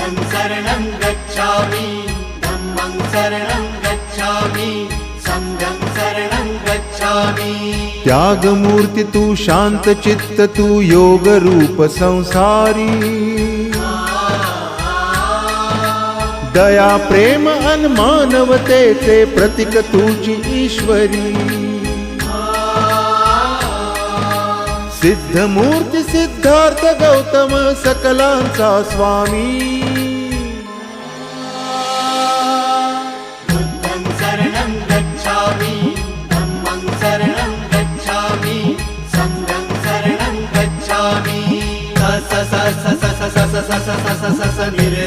बुद्धं शरणं गच्छामि धम्मं शरणं गच्छामि संघं शरणं गच्छामि। त्याग मूर्ति तू शांत चित्त तू योग रूप संसारी दया प्रेम अन मानवतेचे प्रतीक तुझी ईश्वरी सिद्ध मूर्ति सिद्धार्थ गौतम सकलांचा स्वामी बुद्धं शरणं गच्छामि धम्मं शरणं गच्छामि संघं शरणं गच्छामि। स स स स स स स स स स स स नि रे